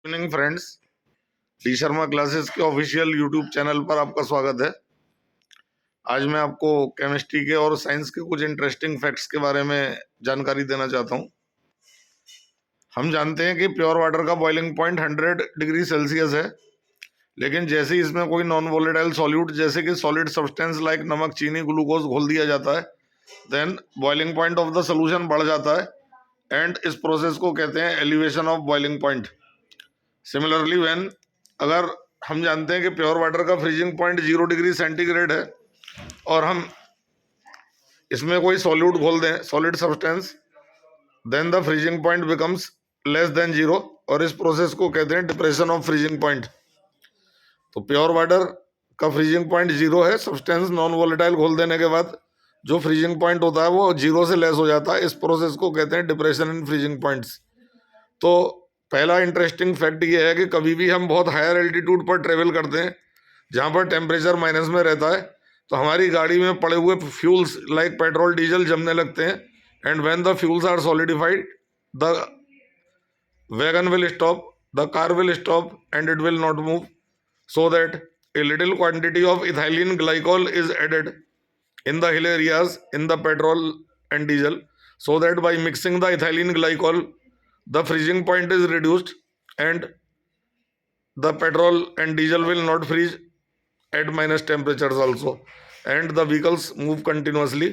Evening friends, D Sharma classes के official YouTube channel पर आपका स्वागत है। आज मैं आपको केमिस्ट्री के और साइंस के कुछ इंटरेस्टिंग फैक्ट्स के बारे में जानकारी देना चाहता हूं। हम जानते हैं कि प्योर वाटर का बॉइलिंग पॉइंट 100 डिग्री सेल्सियस है, लेकिन जैसे ही इसमें कोई नॉन वोलेटाइल सॉल्यूट जैसे कि सॉलिड सब्सटेंस लाइक नमक, चीनी, ग्लूकोज घोल दिया जाता है, then boiling point of the solution बढ़ जाता है एंड इस प्रोसेस को कहते हैं elevation of boiling point. Similarly when अगर हम जानते हैं कि प्योर वाटर का फ्रीजिंग पॉइंट 0 डिग्री सेंटीग्रेड है और हम इसमें कोई सॉल्यूट घोल दें, solid substance, then the freezing point becomes less than 0 और इस प्रोसेस को कहते हैं डिप्रेशन ऑफ फ्रीजिंग पॉइंट। तो प्योर वाटर का फ्रीजिंग पॉइंट 0 है, सब्सटेंस नॉन वोलेटाइल घोल देने के बाद जो फ्रीजिंग पॉइंट होता है वो 0 से लेस हो जाता है। इस प्रोसेस को कहते हैं डिप्रेशन इन फ्रीजिंग पॉइंट्स। तो पहला इंटरेस्टिंग फैक्ट ये है कि कभी भी हम बहुत हायर एल्टीट्यूड पर ट्रेवल करते हैं जहाँ पर टेम्परेचर माइनस में रहता है, तो हमारी गाड़ी में पड़े हुए फ्यूल्स लाइक पेट्रोल, डीजल जमने लगते हैं and when the fuels are solidified the wagon will stop, the car will stop and it will not move, so that a little quantity of ethylene glycol is added in the hill areas in the petrol and diesel, so that by mixing the ethylene glycol the freezing point is reduced and the petrol and diesel will not freeze at minus temperatures also, and the vehicles move continuously,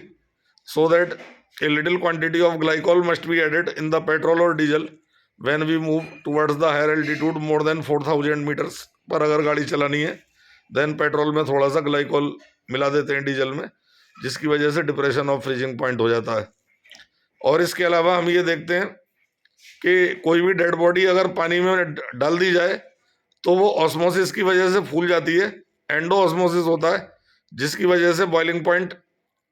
so that a little quantity of glycol must be added in the petrol or diesel when we move towards the higher altitude more than 4000 meters पर अगर गाड़ी चलानी है then petrol में थोड़ा सा glycol मिला देते हैं डीजल में, जिसकी वजह से डिप्रेशन ऑफ फ्रीजिंग पॉइंट हो जाता है। और इसके अलावा हम ये देखते हैं कि कोई भी डेड बॉडी अगर पानी में डाल दी जाए तो वो ऑस्मोसिस की वजह से फूल जाती है, एंडो ऑस्मोसिस होता है, जिसकी वजह से बॉइलिंग पॉइंट,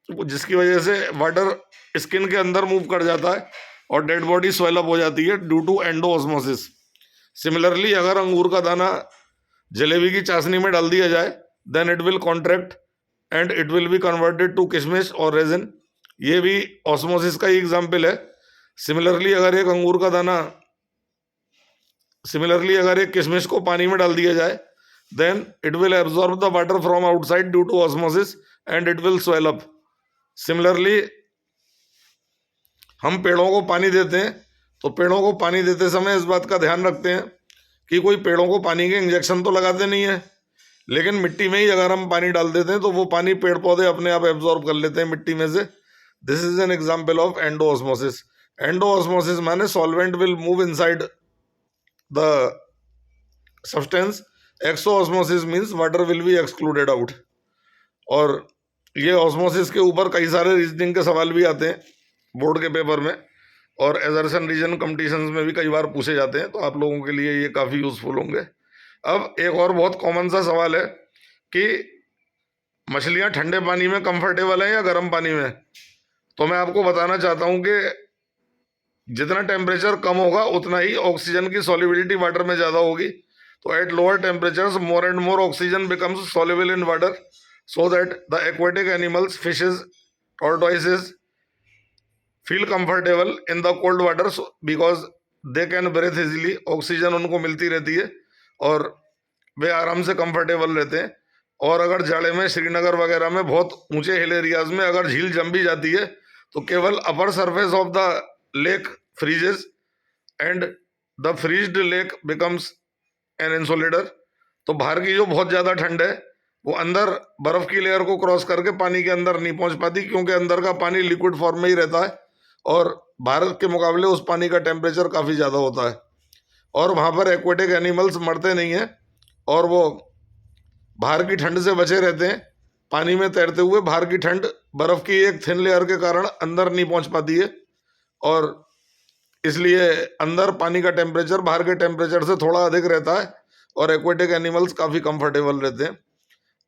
जिसकी वजह से वाटर स्किन के अंदर मूव कर जाता है और डेड बॉडी स्वेल अप हो जाती है due to endo osmosis. Similarly अगर अंगूर का दाना जलेबी की चाशनी में डाल दिया जाए then it will contract and it will be converted to किशमिश और रेजिन, ये भी ऑस्मोसिस का ही एग्जाम्पल है। सिमिलरली अगर एक किशमिश को पानी में डाल दिया जाए then it will absorb the water from outside due to osmosis and it will swell up. Similarly हम पेड़ों को पानी देते हैं तो पेड़ों को पानी देते समय इस बात का ध्यान रखते हैं कि कोई पेड़ों को पानी के इंजेक्शन तो लगाते नहीं है, लेकिन मिट्टी में ही अगर हम पानी डाल देते हैं तो वो पानी पेड़ पौधे अपने आप एब्जॉर्ब कर लेते हैं मिट्टी में से। This is an example of endosmosis. Endosmosis माने solvent will move inside the substance, exosmosis means water will be excluded out. और ये ऑस्मोसिस के ऊपर कई सारे रीजनिंग के सवाल भी आते हैं बोर्ड के पेपर में और एजर्सन रीजन कंपटीशंस में भी कई बार पूछे जाते हैं, तो आप लोगों के लिए ये काफ़ी यूजफुल होंगे। अब एक और बहुत कॉमन सा सवाल है कि मछलियां ठंडे पानी में कंफर्टेबल हैं या गर्म पानी में। तो मैं आपको बताना चाहता हूं कि जितना टेम्परेचर कम होगा उतना ही ऑक्सीजन की सॉल्युबिलिटी वाटर में ज़्यादा होगी। तो at lower temperatures more and more oxygen becomes soluble in water, so that the aquatic animals, fishes, tortoises feel comfortable in the cold water because they can breathe easily. Oxygen उनको मिलती रहती है और वे आराम से कंफर्टेबल रहते हैं। और अगर जाड़े में श्रीनगर वगैरह में बहुत ऊंचे हिल एरियाज में अगर झील जम भी जाती है तो केवल upper surface of the lake freezes and the freezed lake becomes an insulator. तो बाहर की जो बहुत ज़्यादा ठंड है वो अंदर बर्फ की लेयर को क्रॉस करके पानी के अंदर नहीं पहुंच पाती, क्योंकि अंदर का पानी लिक्विड फॉर्म में ही रहता है और भारत के मुकाबले उस पानी का टेम्परेचर काफ़ी ज़्यादा होता है और वहाँ पर एक्वेटिक एनिमल्स मरते नहीं हैं और वो बाहर की ठंड से बचे रहते हैं। पानी में तैरते हुए बाहर की ठंड बर्फ़ की एक थिन लेयर के कारण अंदर नहीं पहुँच पाती है और इसलिए अंदर पानी का टेम्परेचर बाहर के टेम्परेचर से थोड़ा अधिक रहता है और एक्वेटिक एनिमल्स काफ़ी कंफर्टेबल रहते हैं।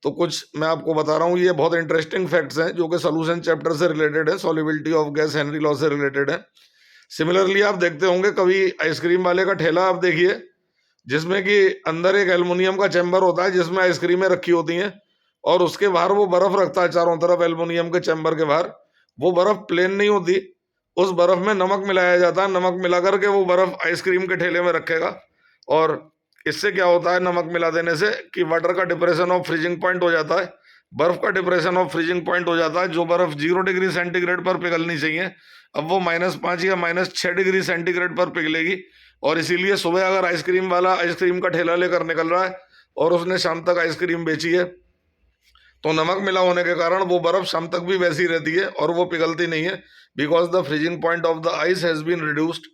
तो कुछ मैं आपको बता रहा हूँ, ये बहुत इंटरेस्टिंग फैक्ट्स हैं जो कि सॉल्यूशन चैप्टर से रिलेटेड है, solubility of gas Henry law से रिलेटेड है। सिमिलरली आप देखते होंगे कभी आइसक्रीम वाले का ठेला आप देखिए जिसमें कि अंदर एक एल्युमिनियम का चैम्बर होता है जिसमें आइसक्रीमें रखी होती हैं और उसके बाहर वो बर्फ रखता है चारों तरफ एल्युमिनियम के चैम्बर के बाहर। वो बर्फ प्लेन नहीं होती, उस बर्फ में नमक मिलाया जाता है, नमक मिला करके वो बर्फ आइसक्रीम के ठेले में रखेगा और इससे क्या होता है नमक मिला देने से कि वाटर का डिप्रेशन ऑफ फ्रीजिंग पॉइंट हो जाता है, बर्फ का डिप्रेशन ऑफ फ्रीजिंग पॉइंट हो जाता है। जो बर्फ 0 डिग्री सेंटीग्रेड पर पिघलनी चाहिए अब वो -5 या -6 डिग्री सेंटीग्रेड पर पिघलेगी। और इसीलिए सुबह अगर आइसक्रीम वाला आइसक्रीम का ठेला लेकर निकल रहा है और उसने शाम तक आइसक्रीम बेची है तो नमक मिला होने के कारण वो बर्फ शाम तक भी वैसी रहती है और वो पिघलती नहीं है, because the freezing point of the ice has been reduced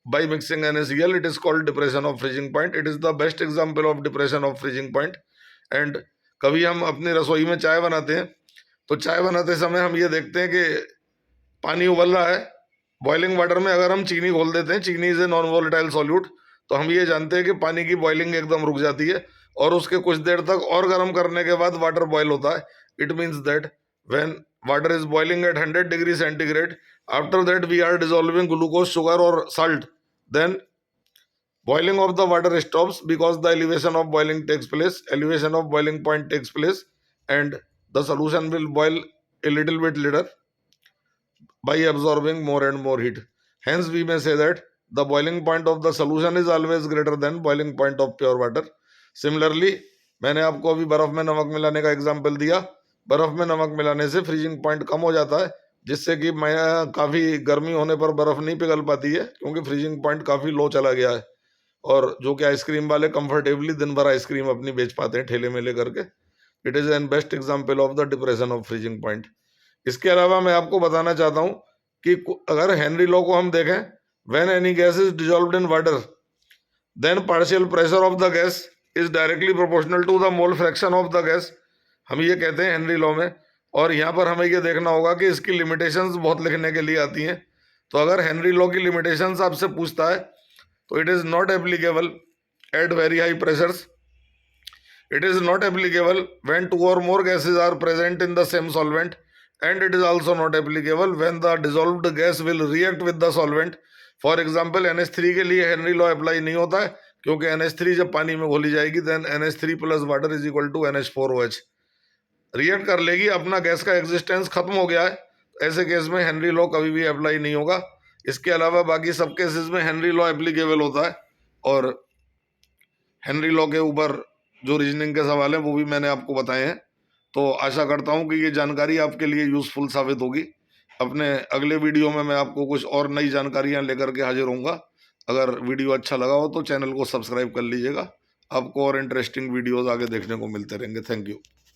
by mixing NaCl. It is called depression of freezing point. It is the best example of depression of freezing point. And कभी हम अपनी रसोई में चाय बनाते हैं तो चाय बनाते समय हम ये देखते हैं कि पानी उबल रहा है, बॉइलिंग वाटर में अगर हम चीनी घोल देते हैं, चीनी is a non volatile solute, तो हम ये जानते हैं कि पानी की बॉइलिंग एकदम रुक जाती है और उसके कुछ देर तक और गर्म करने के बाद वाटर बॉयल होता है। It means that when water is boiling at 100 degree centigrade, after that we are dissolving glucose, sugar और salt, then boiling of the water stops because the elevation of boiling takes place, elevation of boiling point takes place, and the solution will boil a little bit later by absorbing more and more heat. Hence we may say that the boiling point of the solution is always greater than boiling point of pure water. Similarly, मैंने आपको अभी बर्फ में नमक मिलाने का example दिया। बर्फ में नमक मिलाने से फ्रीजिंग पॉइंट कम हो जाता है, जिससे कि काफ़ी गर्मी होने पर बर्फ़ नहीं पिघल पाती है क्योंकि फ्रीजिंग पॉइंट काफ़ी लो चला गया है। और जो कि आइसक्रीम वाले कंफर्टेबली दिन भर आइसक्रीम अपनी बेच पाते हैं ठेले में लेकर के। It is an best example of the depression of freezing point. इसके अलावा मैं आपको बताना चाहता हूँ कि अगर हेनरी लॉ को हम देखें, when any gas is dissolved in water then partial pressure of the gas is directly proportional to the mole fraction of the gas, हम ये कहते हैं हेनरी लॉ में। और यहाँ पर हमें ये देखना होगा कि इसकी लिमिटेशंस बहुत लिखने के लिए आती हैं। तो अगर हेनरी लॉ की लिमिटेशंस आपसे पूछता है तो it is not applicable at very high pressures, it is not applicable when 2 और more gases are present in the same solvent, and it is also not applicable when the dissolved gas will react with the solvent. For example NH3 के लिए Henry law apply नहीं होता है क्योंकि NH3 जब पानी में घोली जाएगी then NH3 + water is equal to NH4OH react कर लेगी, अपना गैस का एग्जिस्टेंस खत्म हो गया है। ऐसे केस में हेनरी लॉ कभी भी अप्लाई नहीं होगा। इसके अलावा बाकी सब केसेस में हेनरी लॉ एप्लीकेबल होता है। और हेनरी लॉ के ऊपर जो रीजनिंग के सवाल हैं वो भी मैंने आपको बताए हैं। तो आशा करता हूँ कि ये जानकारी आपके लिए यूजफुल साबित होगी। अपने अगले वीडियो में मैं आपको कुछ और नई जानकारियाँ लेकर के हाजिर होऊंगा। अगर वीडियो अच्छा लगा हो तो चैनल को सब्सक्राइब कर लीजिएगा, आपको और इंटरेस्टिंग वीडियोज़ आगे देखने को मिलते रहेंगे। Thank you.